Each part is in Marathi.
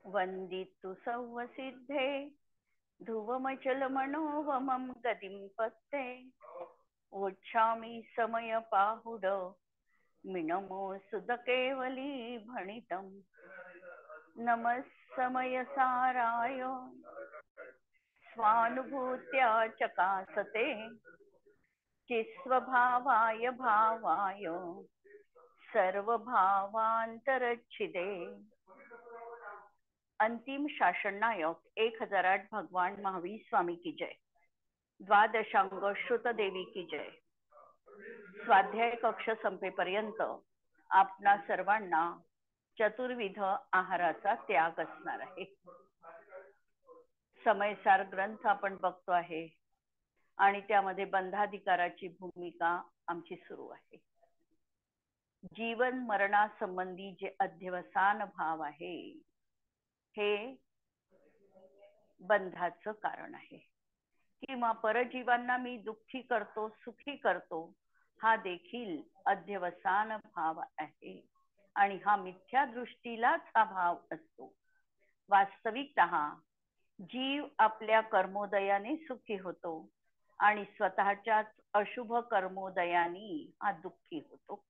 वंदितु सौवसिद्धे ध्रुवमचलमनोवमं गतिं पत्ते वोच्छामि समयपाहुड मिनमो सुतकेवली भणितं नमः समयसाराय स्वानुभूत्या चकासते चिस्वभावाय भावाय सर्वभावांतरच्छिदे। अंतिम शासन नायक 1008 भगवान महावीर स्वामी की जय। द्वादशांग श्रुत देवी की जय। स्वाध्याय कक्ष संपेपर्यंत आपणा सर्वांना चतुर्विध आहाराचा त्याग असणार आहे। समयसार ग्रंथ आपण बघतो आहे आणि त्यामध्ये बंधाधिकाराची भूमिका आमची सुरू आहे। जीवन मरणासंबंधी जे अध्यवसान भाव आहे हे बंधाचं कारण आहे, किंवा परजीवांना मी दुःखी करतो सुखी करतो हा देखील अध्यवसान भाव आहे आणि हा मिथ्या दृष्टीलाच हा भाव असतो। वास्तविकतः जीव आपल्या कर्मोदयाने सुखी होतो आणि स्वतःच्याच अशुभ कर्मोदयाने हा दुःखी होतो।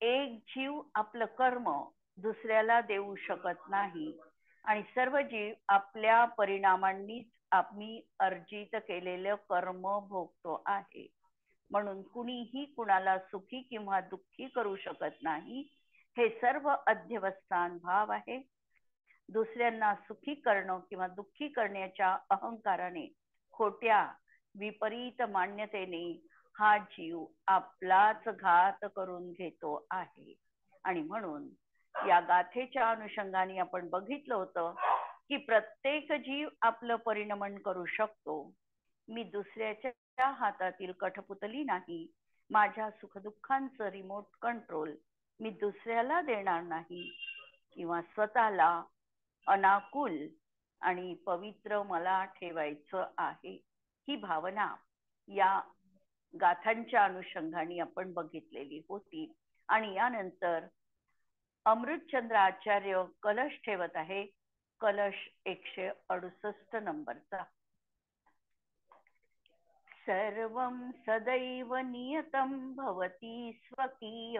एक जीव आपलं कर्म दुसऱ्याला देऊ शकत नाही आणि सर्व जीव आपल्या परिणामांनीच आम्ही अर्जित केलेलं कर्म भोगतो आहे। म्हणून कुणीही कुणाला सुखी किंवा दुःखी करू शकत नाही। हे सर्व अध्यवस्थान भाव आहे। दुसऱ्यांना सुखी करणं किंवा दुःखी करण्याच्या अहंकाराने, खोट्या विपरीत मान्यतेने हा जीव आपलाच घात करून घेतो आहे। आणि म्हणून या गाथेच्या अनुषंगाने आपण बघितलं होतं की प्रत्येक जीव आपलं परिणमन करू शकतो। मी दुसऱ्याच्या हातातील कठपुतली नाही। माझ्या सुखदुःखांचं रिमोट कंट्रोल मी दुसऱ्याला देणार नाही, किंवा स्वतःला अनाकुल आणि पवित्र मला ठेवायचं आहे। ही भावना या गाथांच्या अनुषंगाने आपण बघितलेली होती। आणि यानंतर अमृतचंद्र आचार्य कलश ठेवत आहे, कलश 168 नंबरचा। सर्वं सदैव नियतं भवति स्वकीय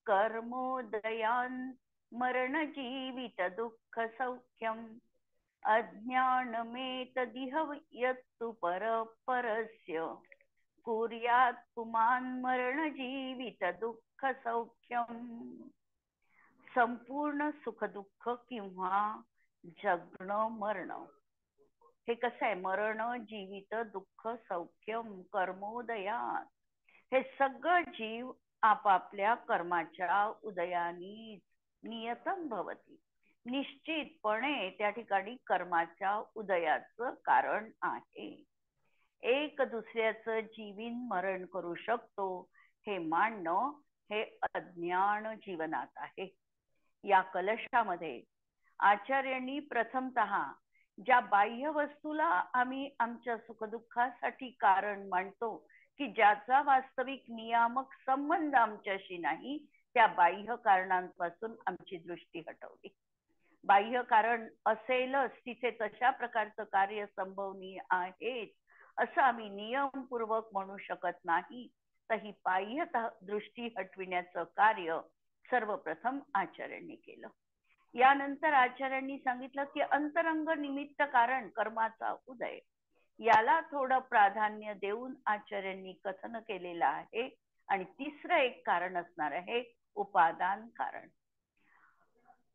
कर्मोदयान् मरण जीवित दुःख सौख्यम् अज्ञानमेतदिह यत्तु परस्य कुर्यात् पुमान् मरण जीवित दुःख सौख्यम्। संपूर्ण सुख दुःख किंवा जगणं मरणं हे कसं आहे? मरण जीवित दुःख सौख्यम कर्मोदयात, हे सगळं जीव आपापल्या कर्माच्या उदयानी नियतम भवती, निश्चितपणे त्या ठिकाणी कर्माच्या उदयाचं कारण आहे। एक दुसऱ्याचं जीवन मरण करू शकतो हे मानणं हे अज्ञान जीवनात आहे। या कलशामध्ये आचार्यांनी प्रथमतः ज्या बाह्य वस्तूला आम्ही आमच्या सुखदुःखासाठी कारण मानतो की ज्याचा वास्तविक नियामक संबंध आमच्याशी नाही, त्या बाह्य कारणांपासून आमची दृष्टी हटवली। बाह्य कारण असेलच तिथे तशा प्रकारचं कार्य संभवनीय आहे असं आम्ही नियमपूर्वक म्हणू शकत नाही। तर ही बाह्य दृष्टी हटविण्याचं कार्य सर्वप्रथम आचार्यांनी केलं। यानंतर आचार्यांनी सांगितलं की अंतरंग निमित्त कारण कर्माचा उदय, याला थोडं प्राधान्य देऊन आचार्यांनी कथन केलेलं आहे। आणि तिसरं एक कारण असणार आहे उपादान कारण।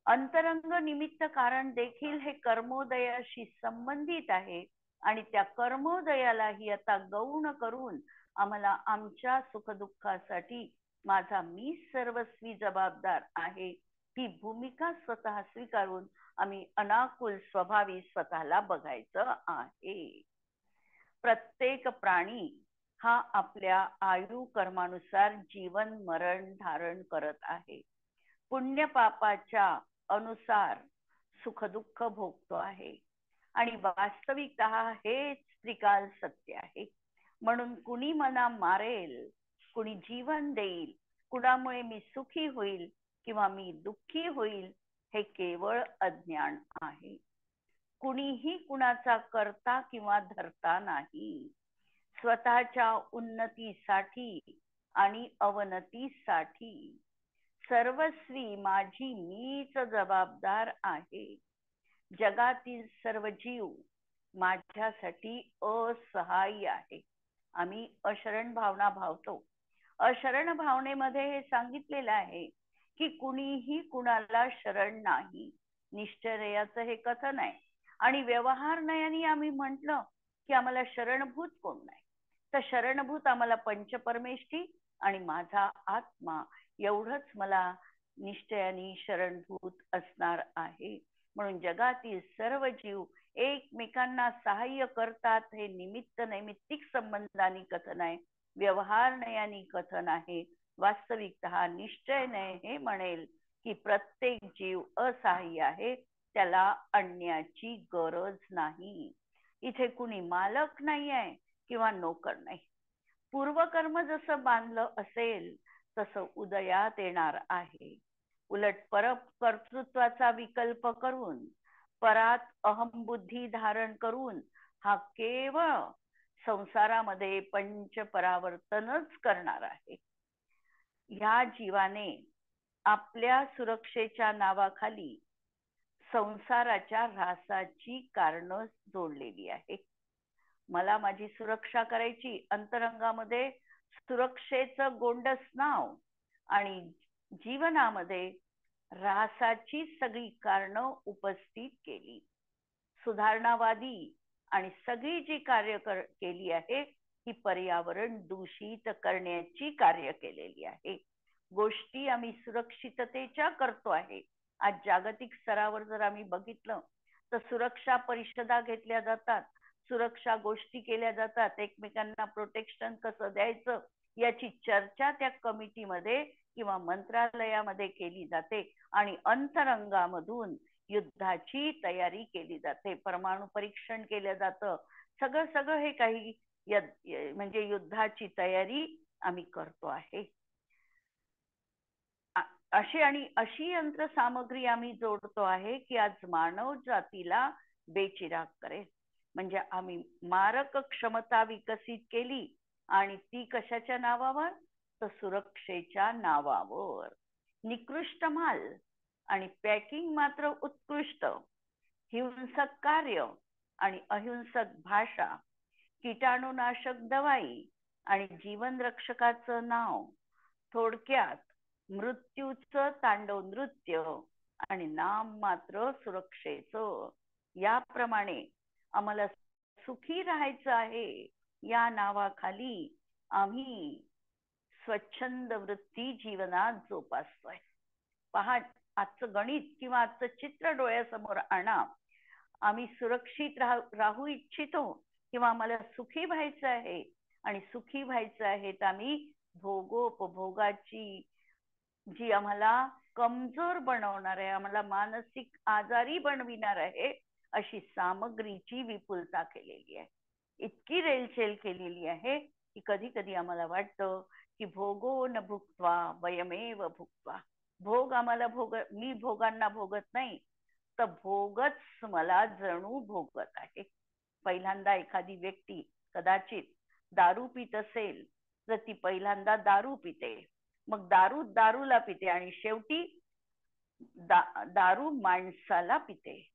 अंतरंग निमित्त कारण देखील हे कर्मोदयाशी संबंधित आहे आणि त्या कर्मोदयालाही आता गौण करून आम्हाला आमच्या सुखदुःखासाठी माझा मी सर्वस्वी जबाबदार आहे ही भूमिका स्वतः स्वीकारून आम्ही अनाकुल स्वभावी स्वतःला बघायचं आहे। प्रत्येक प्राणी हा आपल्या आयु कर्मानुसार जीवन मरण धारण करत आहे। पुण्य पापाच्या अनुसार सुख दुःख भोगतो आहे आणि वास्तविकतः हेच त्रिकाल सत्य आहे। म्हणून कुणी मला मारेल, कुणी जीवन देईल, कुणामुळे मी सुखी होईल किंवा मी दुःखी होईल हे केवळ अज्ञान आहे. कुणीही कुणाचा करता किंवा धरता नाही. स्वतःच्या उन्नतीसाठी आणि अवनतीसाठी सर्वस्वी माझी मीच जबाबदार आहे. जगातील सर्व जीव माझ्यासाठी असहाय्य आहे. आम्ही अशरण भावना भावतो. अशरण भावनेमध्ये हे सांगितलेलं आहे की कुणीही कुणाला शरण नाही. निश्चयाचं हे कथन आहे. आणि व्यवहार नयाने आम्ही म्हटलं की आम्हाला शरणभूत कोण नाही. तर शरणभूत आम्हाला पंचपरमेष्ठी आणि माझा आत्मा एवढंच मला निश्चयाने शरणभूत असणार आहे. म्हणून जगातील सर्व जीव एकमेकांना सहाय्य करतात. हे निमित्त नैमित्तिक संबंधाने कथन आहे. व्यवहार नयाने कथन आहे. वास्तविकतः निश्चय नय हे म्हणेल की प्रत्येक जीव असहाय्य आहे. त्याला आणण्याची गरज नाही. इथे कुणी मालक नाही आहे किंवा नोकर नाही. पूर्वकर्म जसं बांधलं असेल तसं उदयात येणार आहे. उलट कर्तृत्वाचा विकल्प करून परात अहमबुद्धी धारण करून हा केवळ संसारामध्ये पंचपरावर्तनच करणार आहे. ह्या जीवाने आपल्या सुरक्षेच्या नावाखाली संसाराच्या ऱ्हासाची कारणं जोडलेली आहे. मला माझी सुरक्षा करायची, अंतरंगामध्ये सुरक्षेचं गोंडस नाव आणि जीवनामध्ये ऱ्हासाची सगळी कारणं उपस्थित केली. सुधारणावादी आणि सगळी जी कार्य केली आहे ही पर्यावरण दूषित करण्याची कार्य केलेली आहे. गोष्टी आम्ही सुरक्षिततेच्या करतो आहे. आज जागतिक स्तरावर जर आम्ही बघितलं तर सुरक्षा परिषदा घेतल्या जातात. सुरक्षा गोष्टी केल्या जातात. एकमेकांना प्रोटेक्शन कसं द्यायचं याची चर्चा त्या कमिटीमध्ये किंवा मंत्रालयामध्ये केली जाते आणि अंतरंगामधून युद्धाची तयारी केली जाते. परमाणु परीक्षण केलं जातं. सगळं हे काही म्हणजे युद्धाची तयारी आम्ही करतो आहे. अशी यंत्र सामग्री आम्ही जोडतो आहे की आज मानव जातीला बेचिराग करेल. म्हणजे आम्ही मारक क्षमता विकसित केली आणि ती कशाच्या नावावर? तर सुरक्षेच्या नावावर. निकृष्ट माल आणि पॅकिंग मात्र उत्कृष्ट. हिंसक कार्य आणि अहिंसक भाषा. कीटाणुनाशक दवाई आणि जीवन रक्षकाचं नाव. थोडक्यात मृत्यूचं तांडव नृत्य आणि नाम मात्र सुरक्षेचं. याप्रमाणे आम्हाला सुखी राहायचं आहे. या नावाखाली आम्ही स्वच्छंद वृत्ती जीवनात जोपासतोय. पहा, आजचं गणित किंवा आजचं चित्र डोळ्यासमोर आणा. आम्ही सुरक्षित राहू इच्छितो किंवा आम्हाला सुखी व्हायचं आहे. आणि सुखी व्हायचं आहे तर आम्ही भोगोपभोगाची जी आम्हाला कमजोर बनवणार आहे, आम्हाला मानसिक आजारी बनविणार आहे, अशी सामग्रीची विपुलता केलेली आहे. इतकी रेलचेल केलेली आहे की कधी कधी आम्हाला वाटतं की भोगो न भुक्त्वा वयमेव भुक्त्वा. भोग आम्हाला मी भोगांना भोगत नाही, तर भोगच मला जणू भोगत आहे. पहिल्यांदा एखादी व्यक्ती कदाचित दारू पित असेल तर ती पहिल्यांदा दारू पिते, मग दारूला पिते आणि शेवटी दारू माणसाला पिते.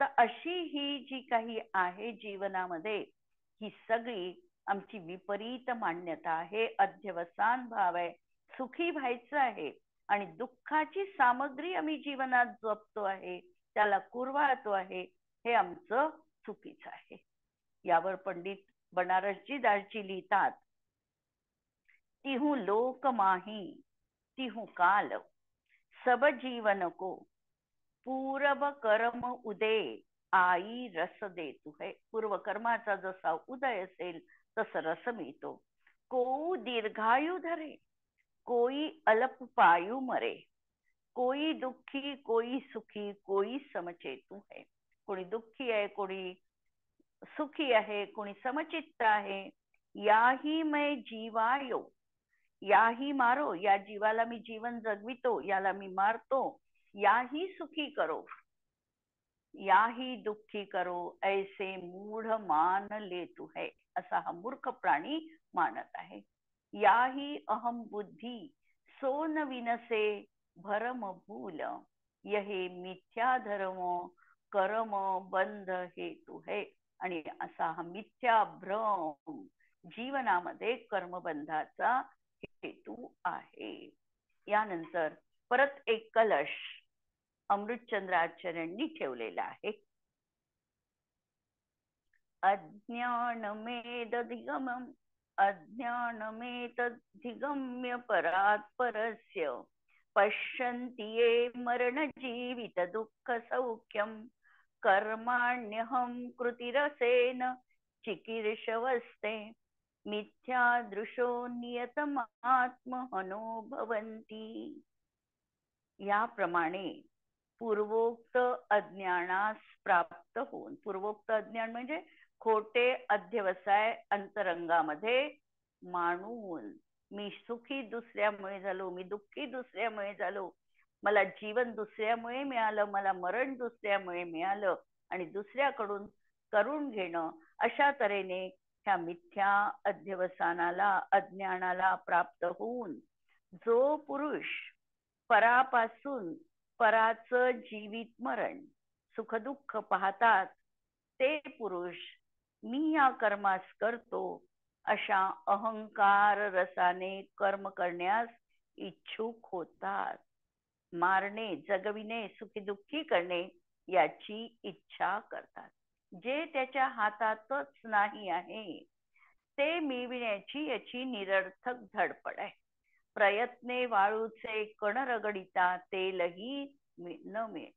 तर अशी ही जी काही आहे जीवनामध्ये, ही सगळी आमची विपरीत मान्यता आहे. अध्यवसान भाव आहे. सुखी व्हायचं आहे आणि दुःखाची सामग्री आम्ही जीवनात जपतो आहे, त्याला कुरवाळतो आहे. हे आमचं चुकीचं आहे. यावर पंडित बनारसजी दासजी लिहितात, तिहू लोक माही तिहू काल सब जीवन को पूर्व कर्म उदय आई रस देतु है. पूर्व कर्माचा जसा उदय असेल तस रस मिळतो. कोई दीर्घायु धरे कोई अल्पपायु मरे. कोई दुखी कोई सुखी कोई समचेतु है. कोणी दुःखी आहे, कोणी सुखी आहे, कोणी समचित्त आहे. याही मैं जीवायो याही मारो, या जीवाला मी जीवन जगवितो, याला मी मारतो, याही सुखी करो, याही दुःखी करो, ऐसे मूढ मान ले तू है, असा हा मूर्ख प्राणी मानत आहे. याही अहम बुद्धी सोन विनसे भरम भूल, यहे मिथ्या धर्म कर्म बंध हेतू है. आणि असा हा मिथ्या भ्रम जीवनामध्ये कर्मबंधाचा हेतू आहे. यानंतर परत एक कलश अमृतचंद्राचार्यांनी ठेवलेला आहे. अज्ञानमेतधिगमम् अज्ञानमेतधिगम्य परात् परस्य पश्यन्ति ये मरणजीवित दुःखसौख्यं कर्माण्यहं कृतिरसेन चिकीर्षवस्ते मिथ्यादृशो नियतमात्महनो भवन्ति. याप्रमाणे पूर्वोक्त अज्ञानास प्राप्त होऊन, पूर्वोक्त अज्ञान म्हणजे खोटे अध्यवसाय अंतरंगामध्ये मानून, मी सुखी दुसऱ्यामुळे झालो, मी दुःखी दुसऱ्यामुळे झालो, मला जीवन दुसऱ्यामुळे मिळालं, मला मरण दुसऱ्यामुळे मिळालं, आणि दुसऱ्याकडून करून घेणं, अशा तऱ्हेने ह्या मिथ्या अध्यवसानाला अज्ञानाला प्राप्त होऊन जो पुरुष परापासून पराचं जीवित मरण सुखदुःख पाहतात, ते पुरुष मी या कर्मास करतो अशा अहंकार रसाने कर्म करण्यास इच्छुक होतात. मारणे, जगविणे, सुखी दुःखी करणे याची इच्छा करतात. जे त्याच्या हातातच नाही आहे ते मिळविण्याची याची निरर्थक धडपड आहे. प्रयत्ने वाळूचे कण रगडिता तेलही न मिळे.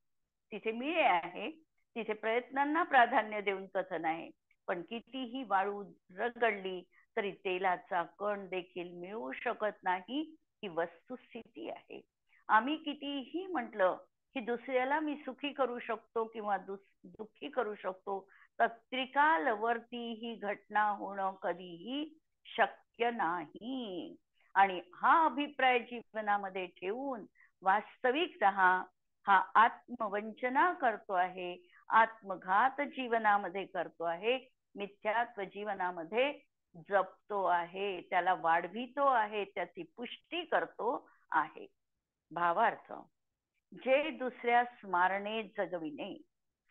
तिथे मिळे आहे, तिथे प्रयत्नांना प्राधान्य देऊन कथन आहे, पण कितीही वाळू रगडली तरी तेलाचा कण देखील मिळू शकत नाही, ही वस्तुस्थिती आहे. आम्ही कितीही म्हटलं की दुसऱ्याला मी सुखी करू शकतो किंवा दुःखी करू शकतो, तर त्रिकालवर्ती ही घटना होणं कधीही शक्य नाही. आणि हा अभिप्राय जीवनामध्ये ठेवून वास्तविकतः हा आत्मवंचना करतो आहे, आत्मघात जीवनामध्ये करतो आहे, मिथ्यात्व जीवनामध्ये जपतो आहे, त्याला वाढवितो आहे, त्याची पुष्टी करतो आहे. भावार्थ, जे दुसऱ्यास मारणे, जगविणे,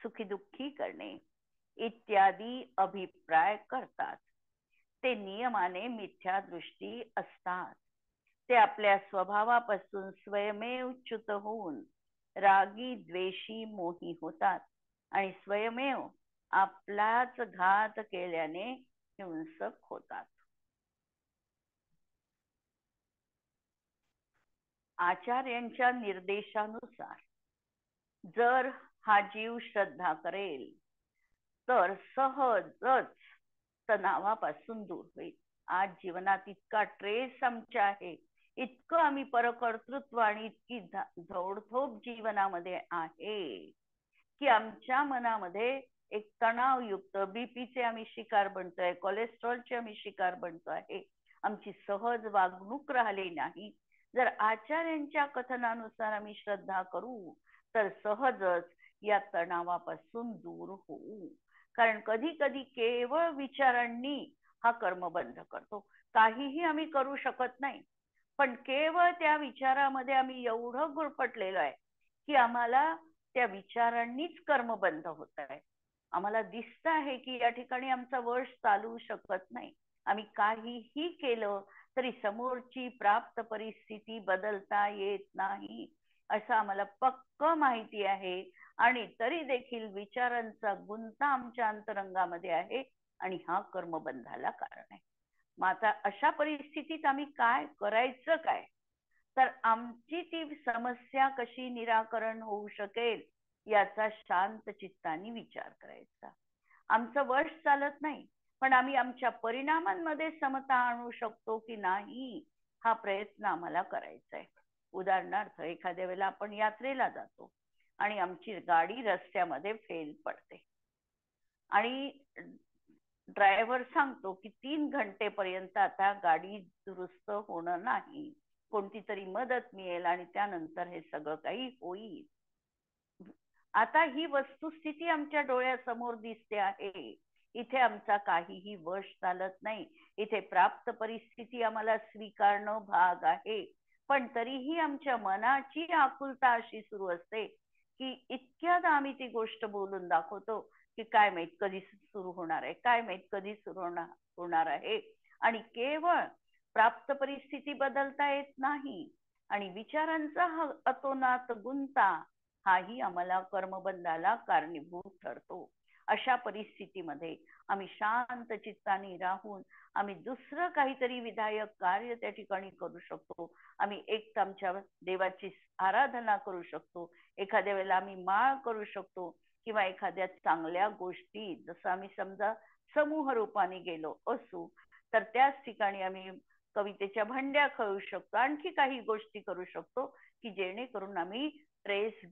सुखी दुःखी करणे इत्यादी अभिप्राय करतात, ते नियमाने मिथ्या दृष्टी असतात. ते आपल्या स्वभावापासून स्वयमेव च्युत होऊन रागी द्वेषी मोही होतात आणि स्वयमेव आपलाच घात केल्याने हिंसक होतात. आचार्यांच्या निर्देशानुसार जर हा जीव श्रद्धा करेल तर सहजच तणावापासून दूर होईल. आज जीवनात इतका ट्रेस आमच्या आहे, इतकं आम्ही परकर्तृत्व आणि इतकी झोडथोप जीवनामध्ये आहे की आमच्या मनामध्ये एक तणावयुक्त बीपीचे आम्ही शिकार बनतोय, कोलेस्ट्रॉलचे आम्ही शिकार बनतो आहे. आमची सहज वागणूक राहिली नाही. जर आचार्यांच्या कथनानुसार आम्ही श्रद्धा करू तर सहजच या तणावापासून दूर होऊ. कारण कधी कधी केवळ विचारांनी हा कर्म बंद करतो. काहीही आम्ही करू शकत नाही, पण केवळ त्या विचारामध्ये आम्ही एवढं गुरफटलेलो आहे की आम्हाला त्या विचारांनीच कर्म बंद होत आहे. आम्हाला दिसत आहे की या ठिकाणी आमचा वश चालू शकत नाही. आम्ही काहीही केलं तरी समोरची प्राप्त परिस्थिती बदलता येत नाही असं आम्हाला पक्क माहिती आहे. आणि तरी देखील विचारांचा गुंता आमच्या अंतरंगामध्ये आहे आणि हा कर्मबंधाला कारण आहे. मग आता अशा परिस्थितीत आम्ही काय करायचं काय? तर आमची ती समस्या कशी निराकरण होऊ शकेल याचा शांत चित्ताने विचार करायचा. आमचं वश चालत नाही, पण आम्ही आमच्या परिणामांमध्ये समता आणू शकतो की नाही हा प्रयत्न आम्हाला करायचा आहे. उदाहरणार्थ, एखाद्या वेळेला आपण यात्रेला जातो आणि आमची गाडी रस्त्यामध्ये फेल पडते आणि ड्रायव्हर सांगतो की 3 घंटेपर्यंत आता गाडी दुरुस्त होणं नाही, कोणती तरी मदत मिळेल आणि त्यानंतर हे सगळं काही होईल. आता ही वस्तुस्थिती आमच्या डोळ्यासमोर दिसते आहे. इथे आमचा काहीही वश चालत नाही. इथे प्राप्त परिस्थिती आम्हाला स्वीकारणं भाग आहे. पण तरीही आमच्या मनाची आकुलता अशी सुरू असते की इतक्यात आम्ही ती गोष्ट बोलून दाखवतो की काय माहित कधी सुरू होणार आहे, काय माहित कधी सुरू होणार आहे. आणि केवळ प्राप्त परिस्थिती बदलता येत नाही आणि विचारांचा हा अतोनात गुंता हाही आम्हाला कर्मबंधाला कारणीभूत ठरतो. अशा परिस्थितीमध्ये आम्ही शांत चित्ताने राहून आम्ही दुसरं काहीतरी विधायक कार्य त्या ठिकाणी करू शकतो. आम्ही एक आमच्या देवाची आराधना करू शकतो, एखाद्या वेळेला आम्ही माळ करू शकतो, किंवा एखाद्या चांगल्या गोष्टी, जसं आम्ही समजा समूह रूपाने गेलो असू तर त्याच ठिकाणी आम्ही कवितेच्या भांड्या खेळू शकतो, आणखी काही गोष्टी करू शकतो की जेणेकरून आम्ही स्ट्रेस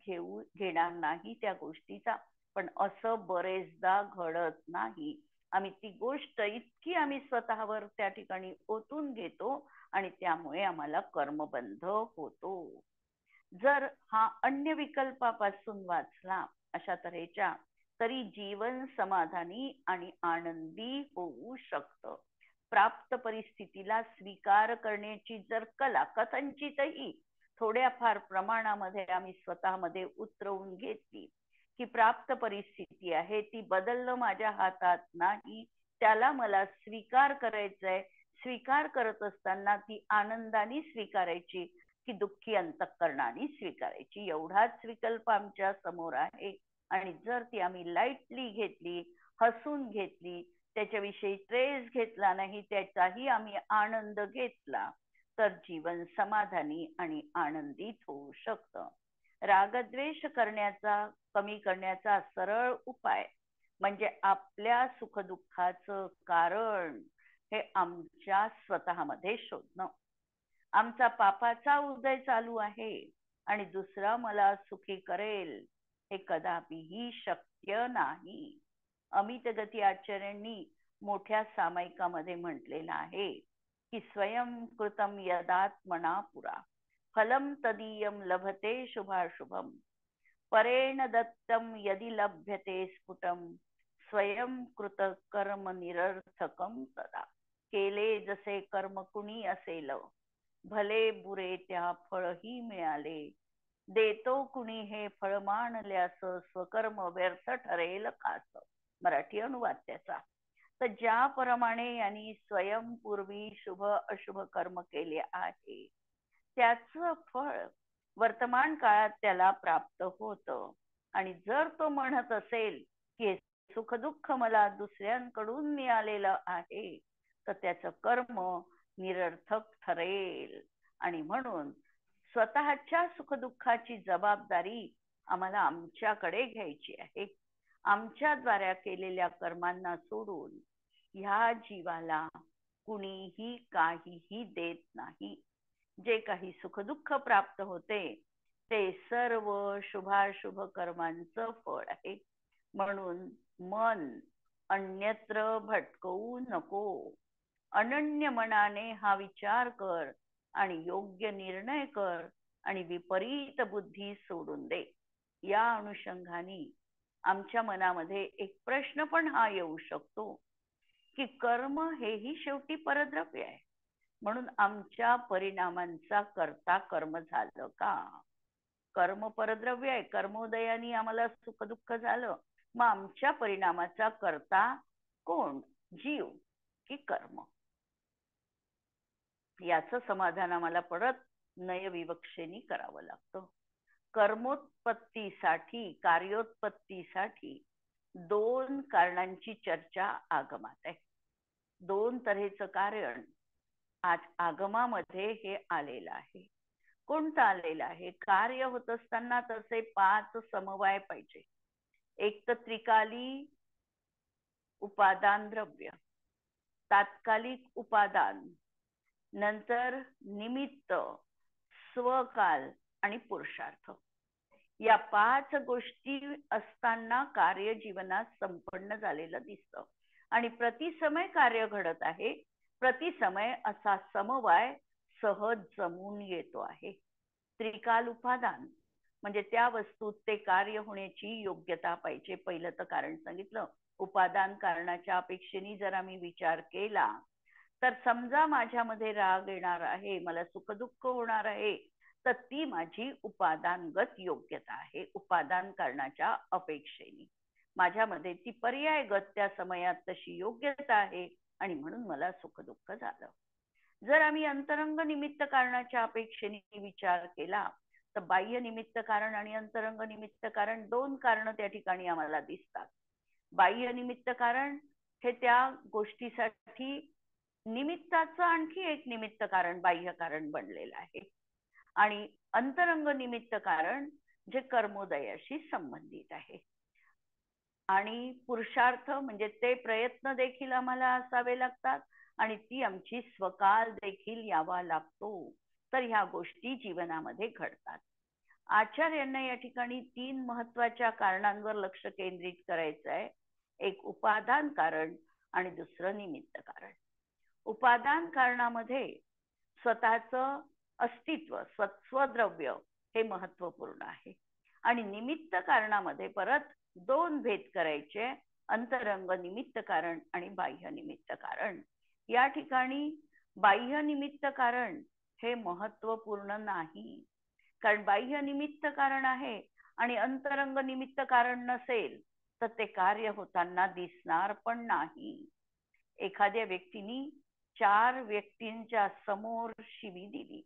घेणार नाही त्या गोष्टीचा. पण असं बरेचदा घडत नाही. आम्ही ती गोष्ट इतकी आम्ही स्वतःवर त्या ठिकाणी ओतून घेतो आणि त्यामुळे आम्हाला कर्मबंध होतो. जर हा अन्य विकल्पापासून वाचला अशा तऱ्हेच्या, तरी जीवन समाधानी आणि आनंदी होऊ शकतं. प्राप्त परिस्थितीला स्वीकार करण्याची जर कला कथंचितही थोड्याफार प्रमाणामध्ये आम्ही स्वतःमध्ये उतरवून घेतली की प्राप्त परिस्थिती आहे ती बदलणं माझ्या हातात नाही, त्याला मला स्वीकार करायचंय, स्वीकार करत असताना ती आनंदाने स्वीकारायची की दुःखी अंतःकरणाने स्वीकारायची, एवढाच विकल्प आमच्या समोर आहे. आणि जर ती आम्ही लाईटली घेतली, हसून घेतली, त्याच्याविषयी ट्रेस घेतला नाही, त्याचाही आम्ही आनंद घेतला, तर जीवन समाधानी आणि आनंदित होऊ शकतं. रागद्वेष कमी करण्याचा सरळ उपाय म्हणजे आपल्या सुखदुःखाचं कारण हे आमच्या स्वतःमध्ये शोधणं. आमचा पापाचा उदय चालू आहे आणि दुसरा मला सुखी करेल हे कदापिही शक्य नाही. अमित गती आचार्यांनी मोठ्या सामायिकामध्ये म्हटलेलं आहे की स्वयं कृतम यदात्मना पुरा फलम तदीयम लभते शुभाशुभम परेण दत्तम यदि लभ्यते स्फुटम स्वयं कृत कर्म निरर्थकम तदा. केले जसे कर्म कुणी असेल, भले बुरे त्या फळही मिळाले, देतो कुणी हे फळ मानल्यास स्वकर्म व्यर्थ ठरेल खास. मराठी अनुवाद त्याचा. तर ज्याप्रमाणे यांनी स्वयंपूर्वी शुभ अशुभ कर्म केले आहे त्याचं फळ वर्तमान काळात त्याला प्राप्त होतं. आणि जर तो म्हणत असेल की सुखदुःख मला दुसऱ्यांकडून मिळालेलं आहे, तर त्याचं कर्म निरर्थक ठरेल. आणि म्हणून स्वतःच्या सुखदुःखाची जबाबदारी आम्हाला आमच्याकडे घ्यायची आहे. आमच्या द्वारा केलेल्या कर्मांना सोडून ह्या जीवाला कुणीही काहीही देत नाही. जे काही सुखदुःख प्राप्त होते ते सर्व शुभाशुभ कर्मांचं फळ आहे. म्हणून मन अन्यत्र भटकवू नको. अनन्य मनाने हा विचार कर आणि योग्य निर्णय कर आणि विपरीत बुद्धी सोडून दे. या अनुषंगाने आमच्या मनामध्ये एक प्रश्न पण हा येऊ शकतो की कर्म हेही शेवटी परद्रव्य आहे, म्हणून आमच्या परिणामांचा करता कर्म झालं का? कर्म परद्रव्य आहे, कर्मोदयाने आम्हाला सुख दुःख झालं, मग आमच्या परिणामाचा करता कोण? जीव की कर्म? याचं समाधान आम्हाला परत नयविवक्षेने करावं लागतं. कर्मोत्पत्तीसाठी, कार्योत्पत्तीसाठी 2 कारणांची चर्चा आगमात आहे. 2 तऱ्हेचं कारण आज आगमामध्ये हे आलेलं आहे. कोणतं आलेलं आहे? कार्य होत असताना तसे 5 समवाय पाहिजे. एक तर त्रिकाली उपादान द्रव्य, तात्कालिक उपादान, नंतर निमित्त, स्वकाल आणि पुरुषार्थ. या 5 गोष्टी असताना कार्य जीवनात संपन्न झालेलं दिसतं. आणि प्रतिसमय कार्य घडत आहे. प्रतिसमय असा समवाय सहज जमून येतो आहे. त्रिकाल उपादान म्हणजे त्या वस्तूत ते कार्य होण्याची योग्यता पाहिजे. पहिलं तर कारण सांगितलं. उपादान कारणाच्या अपेक्षेने जर आम्ही विचार केला तर समजा माझ्यामध्ये राग येणार आहे, मला सुख दुःख होणार आहे, तर ती माझी उपादानगत योग्यता आहे. उपादान कारणाच्या अपेक्षेने माझ्यामध्ये ती पर्यायगत त्या समयात तशी योग्यता आहे आणि म्हणून मला सुख दुःख झालं. जर आम्ही अंतरंग निमित्त कारणाच्या अपेक्षेने विचार केला तर बाह्य निमित्त कारण आणि अंतरंग निमित्त कारण दोन कारण त्या ठिकाणी आम्हाला दिसतात. बाह्य निमित्त कारण हे त्या गोष्टीसाठी निमित्ताचं आणखी एक निमित्त कारण बाह्य कारण बनलेलं आहे. आणि अंतरंग निमित्त कारण जे कर्मोदयाशी संबंधित आहे. आणि पुरुषार्थ म्हणजे ते प्रयत्न देखील आम्हाला असावे लागतात आणि ती आमची स्वकाल देखील यावा लागतो. तर ह्या गोष्टी जीवनामध्ये घडतात. आचार्यांना या ठिकाणी 3 महत्वाच्या कारणांवर लक्ष केंद्रित करायचं आहे. एक उपादान कारण आणि दुसरं निमित्त कारण. उपादान कारणामध्ये स्वतःचं अस्तित्व स्वद्रव्य हे महत्वपूर्ण आहे आणि निमित्त कारणामध्ये परत 2 भेद करायचे. अंतरंग निमित्त कारण आणि बाह्य निमित्त कारण. या ठिकाणी बाह्य निमित्त कारण हे महत्वपूर्ण नाही, कारण बाह्य निमित्त कारण आहे आणि अंतरंग निमित्त कारण नसेल तर ते कार्य होताना दिसणार पण नाही. एखाद्या व्यक्तीने 4 व्यक्तींच्या समोर शिवी दिली,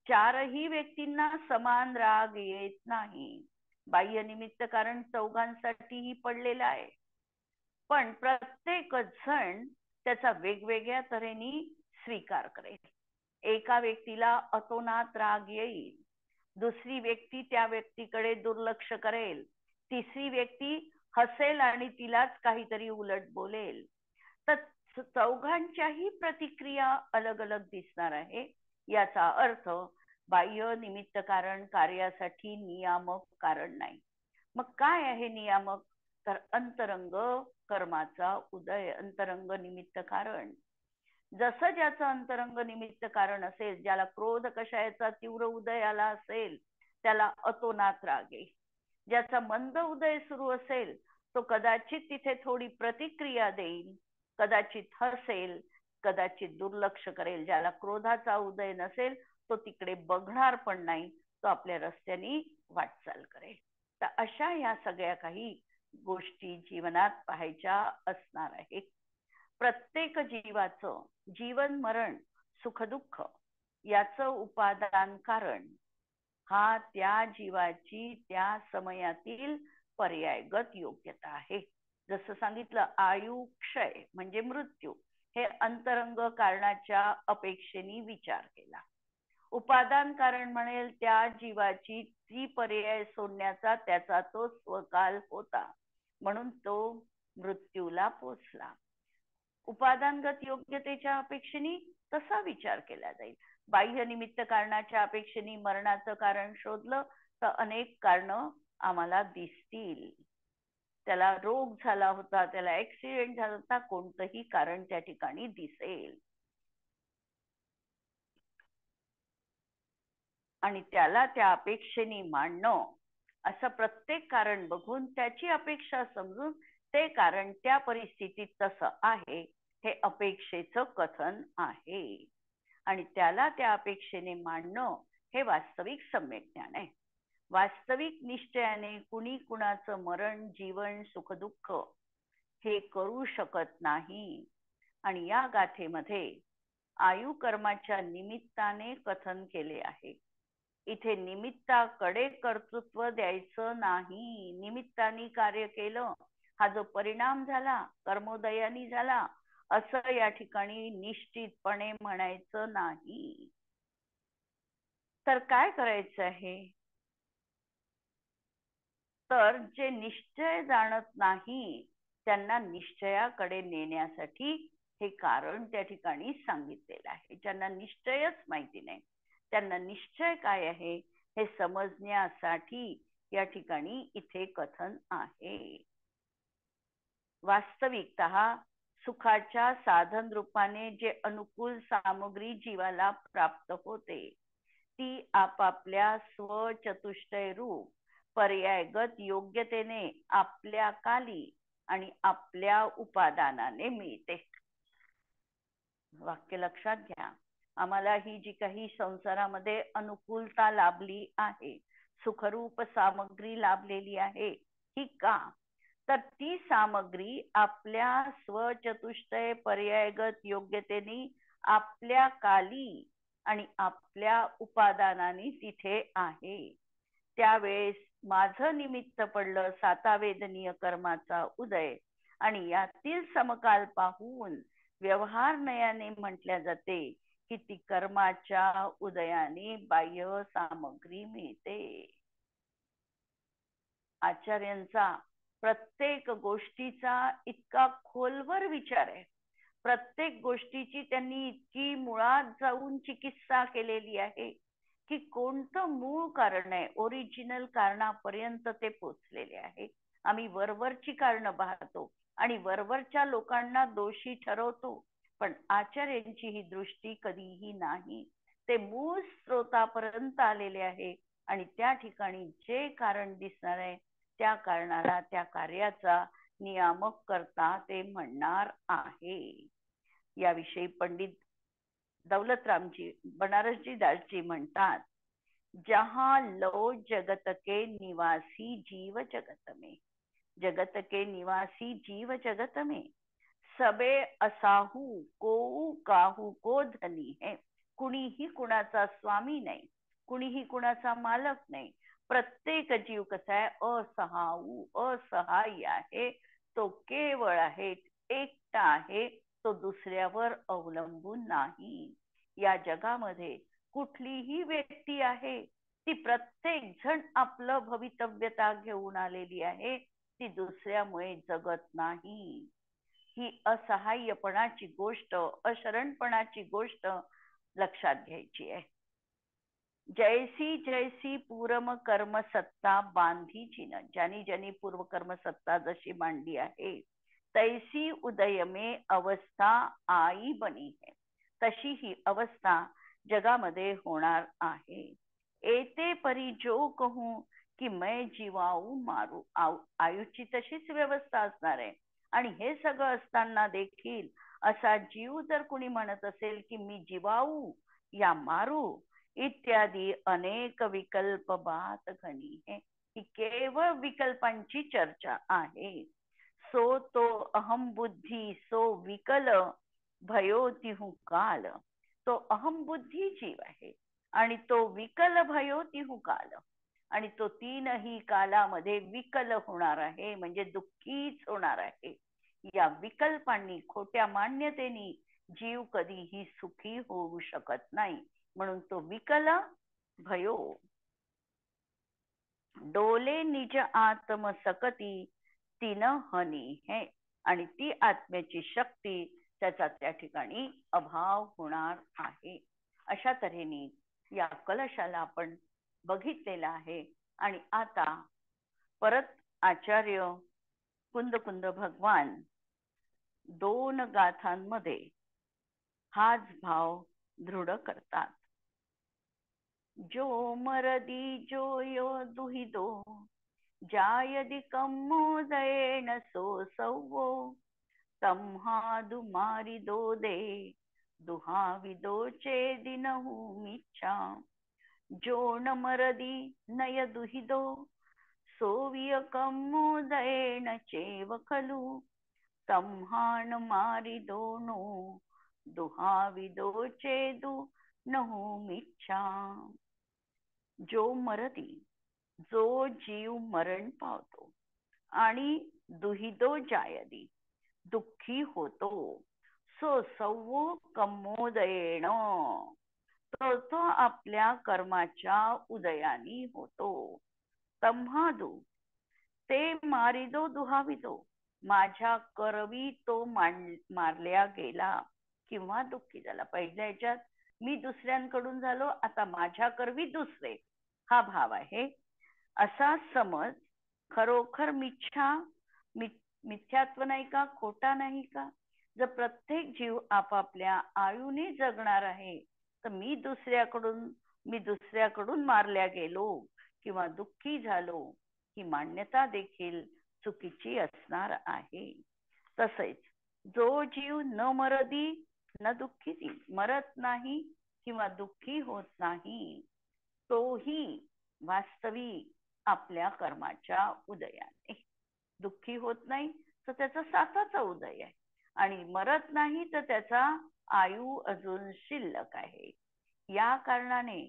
4ही व्यक्तींना समान राग येत नाही. बाह्य निमित्त कारण चौघांसाठीही पडलेलं आहे, पण प्रत्येक जण त्याचा वेगवेगळ्या तऱ्हेने स्वीकार करेल. एका व्यक्तीला अतोनात राग येईल, दुसरी व्यक्ती त्या व्यक्तीकडे दुर्लक्ष करेल, तिसरी व्यक्ती हसेल आणि तिलाच काहीतरी उलट बोलेल. तर चौघांच्याही प्रतिक्रिया अलग अलग दिसणार आहे. याचा अर्थ बाह्य निमित्त कारण कार्यासाठी नियामक कारण नाही. मग काय आहे नियामक? तर अंतरंग कर्माचा उदय, अंतरंग निमित्त कारण. जसं ज्याचं अंतरंग निमित्त कारण असेल, ज्याला क्रोध कषायाचा तीव्र उदय आला असेल त्याला अतोनात राग येईल. ज्याचा मंद उदय सुरू असेल तो कदाचित तिथे थोडी प्रतिक्रिया देईल, कदाचित हसेल, कदाचित दुर्लक्ष करेल. ज्याला क्रोधाचा उदय नसेल तो तिकडे बघणार पण नाही, तो आपल्या रस्त्याने वाटचाल करेल. तर अशा ह्या सगळ्या काही गोष्टी जीवनात पाहायच्या असणार आहेत. प्रत्येक जीवाचं जीवन मरण सुख दुःख याचं उपादान कारण हा त्या जीवाची त्या समयातील पर्यायगत योग्यता आहे. जसं सांगितलं, आयु क्षय म्हणजे मृत्यू हे अंतरंग कारणाच्या अपेक्षेने विचार केला. उपादान कारण म्हणेल त्या जीवाची ती पर्याय सोडण्याचा त्याचा तो स्वकाल होता, म्हणून तो मृत्यूला पोचला. उपादानगत योग्यतेच्या अपेक्षेने तसा विचार केला जाईल. बाह्य निमित्त कारणाच्या अपेक्षेने मरणाचं कारण शोधलं तर अनेक कारण आम्हाला दिसतील. त्याला रोग झाला होता, त्याला ऍक्सिडेंट झाला होता, कोणतंही कारण त्या ठिकाणी दिसेल आणि त्याला त्या अपेक्षेने मांडणं, असं प्रत्येक कारण बघून त्याची अपेक्षा समजून ते कारण त्या परिस्थितीत तसं आहे हे अपेक्षेचं कथन आहे आणि त्याला त्या अपेक्षेने मांडणं हे वास्तविक सम्यक ज्ञान आहे. वास्तविक निश्चयाने कुणी कुणाचं मरण जीवन सुख दुःख हे करू शकत नाही. आणि या गाथेमध्ये आयु कर्माच्या निमित्ताने कथन केले आहे. इथे निमित्ताकडे कर्तृत्व द्यायचं नाही. निमित्ताने कार्य केलं, हा जो परिणाम झाला कर्मोदयानी झाला असं या ठिकाणी निश्चितपणे म्हणायचं नाही. तर काय करायचं आहे? तर जे निश्चय जाणत नाही त्यांना निश्चयाकडे नेण्यासाठी हे कारण त्या ठिकाणी सांगितलेलं आहे. ज्यांना निश्चयच माहिती नाही त्यांना निश्चय काय आहे हे समजण्यासाठी या ठिकाणी इथे कथन आहे. वास्तविकतः सुखाच्या साधन रूपाने जे अनुकूल सामग्री जीवाला प्राप्त होते ती आपापल्या स्वचतुष्टय रूप पर्यायगत योग्यतेने आपल्या काली आणि आपल्या उपादानाने मिळते. वाक्य लक्षात घ्या. आम्हाला ही जी काही संसारामध्ये अनुकूलता लाभली आहे, सुखरूप सामग्री लाभलेली आहे, ही का? तर ती सामग्री आपल्या स्वचतुष्टय पर्यायगत योग्यतेने आपल्या काली आणि आपल्या उपादानाने तिथे आहे. त्यावेळेस माझं निमित्त पडलं सातावेदनीय कर्माचा उदय आणि यातील समकाल पाहून व्यवहार नयाने म्हटल्या जाते की ती कर्माच्या उदयाने बाह्य सामग्री मिळते. आचार्यांचा प्रत्येक गोष्टीचा इतका खोलवर विचार आहे. प्रत्येक गोष्टीची त्यांनी इतकी मुळात जाऊन चिकित्सा केलेली आहे की कोणतं मूळ कारण आहे, ओरिजिनल कारणापर्यंत ते पोचलेले आहे. आम्ही वरवरची कारण पाहतो आणि वरवरच्या लोकांना दोषी ठरवतो, पण आचार्यांची ही दृष्टी कधीही नाही. ते मूळ स्रोतापर्यंत आलेले आहे आणि त्या ठिकाणी जे कारण दिसणार आहे त्या कारणाला त्या कार्याचा नियामक करता ते म्हणणार आहे. याविषयी पंडित दौलतरामजी बनारसजी दासजी म्हणतात, जहां लो जगत के निवासी जीव जगत में, जगत के निवासी जीव जगत में सबे असाहू को काहू को धनी है. कुणीही कुणाचा स्वामी नाही, कुणीही कुणाचा मालक नाही. प्रत्येक जीव कसा आहे, असहाऊ असहाय्य आहे. तो केवळ आहे, एकटा आहे. तो दुसऱ्यावर अवलंबून नाही. या जगामध्ये कुठलीही व्यक्ती आहे ती प्रत्येक जण आपलं भवितव्यता घेऊन आलेली आहे. ती दुसऱ्यामुळे जगत नाही. ही असहाय्यपणाची गोष्ट, अशरणपणाची गोष्ट लक्षात घ्यायची आहे. जैसी जैसी पूर्व कर्म सत्ता बांधी चिन, ज्यानी ज्यानी पूर्व कर्म सत्ता जशी मांडली आहे तैसी उदय में अवस्था आई बनी है, तशी ही अवस्था जगामध्ये होणार आहे. एते परी जो कहूं की मैं जीवाऊ मारू, आयुची तशीच व्यवस्था असणार आहे. आणि हे सगळं असताना देखील असा जीव जर कुणी म्हणत असेल की मी जीवाऊ या मारू इत्यादी अनेक विकल्प बात घनी है, ही केवळ विकल्पांची चर्चा आहे. सो तो अहम बुद्धी सो विकल भयो तिहू काल, तो अहम बुद्धी जीव आहे आणि तो विकल भयो तिहू काल, आणि तो तीनही कालामध्ये विकल होणार आहे, म्हणजे दुःखीच होणार आहे. या विकल्पांनी, खोट्या मान्यतेनी जीव कधीही सुखी होऊ शकत नाही. म्हणून तो विकल भयो. डोले निज आत्म सकती तीन हनी है, आणि ती आत्म्याची शक्ती त्याचा त्या ठिकाणी अभाव होणार आहे. अशा तऱ्हेने या कलशाला आपण बघितलेला आहे. आणि आता परत आचार्य कुंद कुंद भगवान 2 गाथांमध्ये हाच भाव दृढ करतात. जो मरदी जो यो दुहिदो जायदि कम्मोदयेन सो सव्वो तम्हादु मारिदो दे दुहाविदो चेदिनहु मिच्छा. जो न मरदी नय दुहिदो सोविय कम्मोदयेन चेव खलु तम्हान मारिदो नो दुहाविदो चेदु नहु मिच्छा. जो मरती, जो जीव मरण पावतो आणि दुहिदो जायदी, दुःखी होतो, सो सव्वो कम्मोदयेन, तो आपल्या कर्माच्या उदयानी होतो. तम्हादू, ते मारिदो दुहाविदो, माझ्या करवी तो मारल्या गेला किंवा दुःखी झाला. पहिल्या ह्याच्यात मी दुसऱ्यांकडून झालो, आता माझ्या करवी दुसरे, हा भाव आहे. असा समज खरोखर मिथ्यात्व नाही का, खोटा नाही का? जर प्रत्येक जीव आपापल्या आयुने जगणार आहे, तर मी दुसऱ्याकडून मारल्या गेलो किंवा दुःखी झालो, ही मान्यता देखील चुकीची असणार आहे. तसेच जो जीव न मरदी न दुःखी मरत नाही किंवा दुःखी होत नाही, तोही वास्तविक आपल्या कर्माच्या उदयाने दुःखी होत नाही, तर त्याचा साथाचा उदय आहे, आणि मरत नाही तर त्याचा आयु अजून शिल्लक आहे. या कारणाने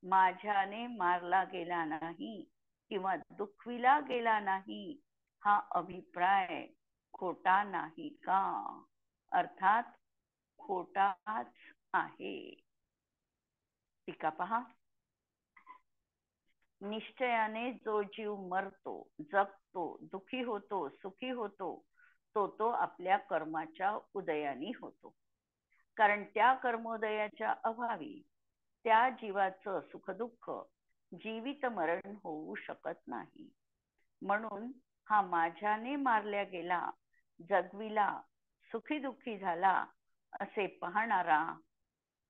माझ्याने मारला गेला नाही किंवा दुखविला गेला नाही हा अभिप्राय खोटा नाही का? अर्थात खोटाच आहे. टीका पहा. निश्चयाने जो जीव मरतो, जगतो, दुखी होतो, सुखी होतो, तो आपल्या कर्माच्या उदयानी होतो. कारण त्या कर्मोदयाच्या अभावी त्या जीवाचं सुखदुःख जीवित मरण होऊ शकत नाही. म्हणून हा माझ्याने मारल्या गेला, जगविला, सुखी दुःखी झाला असे पाहणारा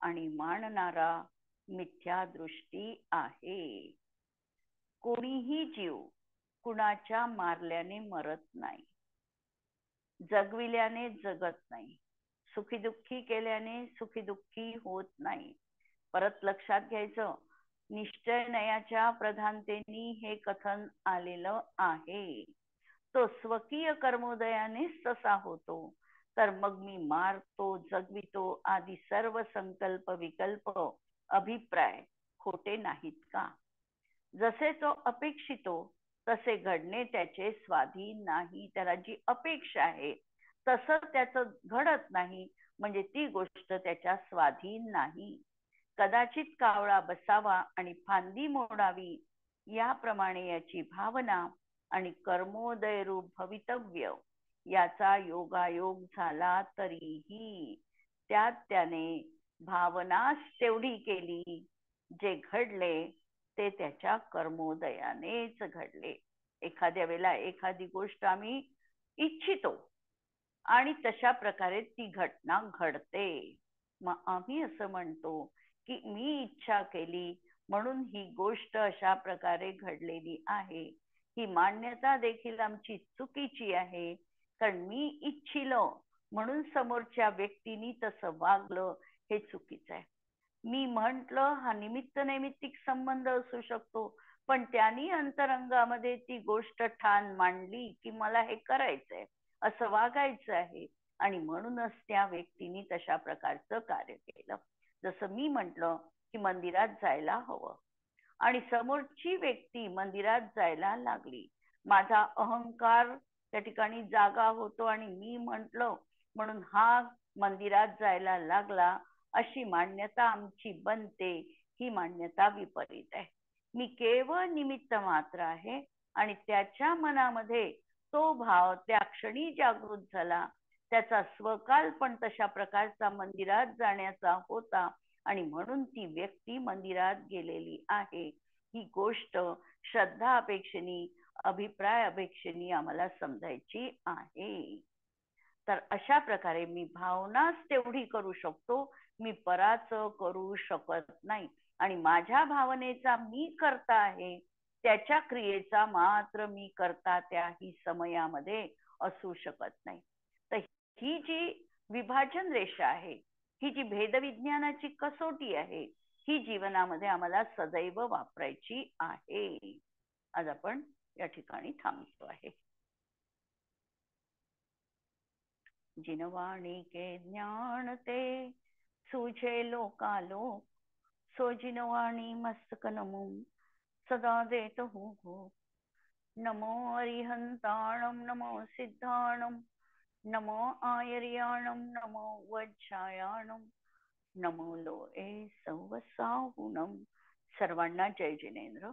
आणि मानणारा मिथ्या दृष्टी आहे. कोणीही जीव कुणाच्या मारल्याने मरत नाही, जगविल्याने जगत नाही, सुखी दुःखी केल्याने सुखी दुःखी होत नाही. परत लक्षात घ्यायचं, निश्चय नयाच्या प्रधानतेने हे कथन आलेलं आहे. तो स्वकीय कर्मोदयानेच तसा होतो, तर मग मी मारतो, जगवितो आदी सर्व संकल्प विकल्प अभिप्राय खोटे नाहीत का? जसे तो अपेक्षितो तसे घडणे त्याचे स्वाधीन नाही. त्याला जी अपेक्षा आहे तसं त्याचं घडत नाही, म्हणजे ती गोष्ट त्याच्या स्वाधीन नाही. कदाचित कावळा बसावा आणि फांदी मोडावी, याप्रमाणे याची भावना आणि कर्मोदय रूप भवितव्य याचा योगायोग झाला तरीही त्यात त्याने भावनाच तेवढी केली, जे घडले ते त्याच्या कर्मोदयानेच घडले. एखाद्या वेळेला एखादी गोष्ट आम्ही इच्छितो आणि तशा प्रकारे ती घटना घडते. मग आम्ही असं म्हणतो की मी इच्छा केली म्हणून ही गोष्ट अशा प्रकारे घडलेली आहे. ही मान्यता देखील आमची चुकीची आहे, कारण मी इच्छिलो म्हणून समोरच्या व्यक्तीने तसं वागलं हे चुकीचं आहे. मी म्हंटल हा निमित्त नैमित्तिक संबंध असू शकतो, पण त्यांनी अंतरंगामध्ये ती गोष्ट ठाण मांडली की मला हे करायचंय, असं वागायचं आहे, आणि म्हणूनच त्या व्यक्तीने तशा प्रकारचं कार्य केलं. जसं मी म्हंटल की मंदिरात जायला हवं आणि समोरची व्यक्ती मंदिरात जायला लागली, माझा अहंकार त्या ठिकाणी जागा होतो आणि मी म्हंटल म्हणून हा मंदिरात जायला लागला, अशी मान्यता आमची बनते. ही मान्यता विपरीत आहे. मी केवळ निमित्त मात्र आहे आणि त्याच्या मनामध्ये तो भाव त्या क्षणी जागृत झाला, त्याचा स्वकाल पण तशा प्रकारचा मंदिरात जाण्याचा होता आणि म्हणून ती व्यक्ती मंदिरात गेलेली आहे. ही गोष्ट श्रद्धा अपेक्षेने, अभिप्राय अपेक्षेने आम्हाला समजायची आहे. तर अशा प्रकारे मी भावनाच तेवढी करू शकतो, मी पराच करू शकत नाही. आणि माझ्या भावनेचा मी करता आहे, त्याच्या क्रियेचा मात्र मी करता त्याही समयामध्ये असू शकत नाही. तर ही जी विभाजन रेषा आहे, ही जी भेदविज्ञानाची कसोटी आहे, ही जीवनामध्ये आम्हाला सदैव वापरायची आहे. आज आपण या ठिकाणी थांबतो आहे. जिनवाणी के ज्ञान ते सूझे लोकालोक, सो जिनवाणी मस्तक नमो सदा देत हो. नमो अरिहंताणम, नमो सिद्धाणम, नमो आयर्याणम, नमो वज्रायाणम, नमो लोए सवसाहुणम. सर्वांना जय जिनेंद्र.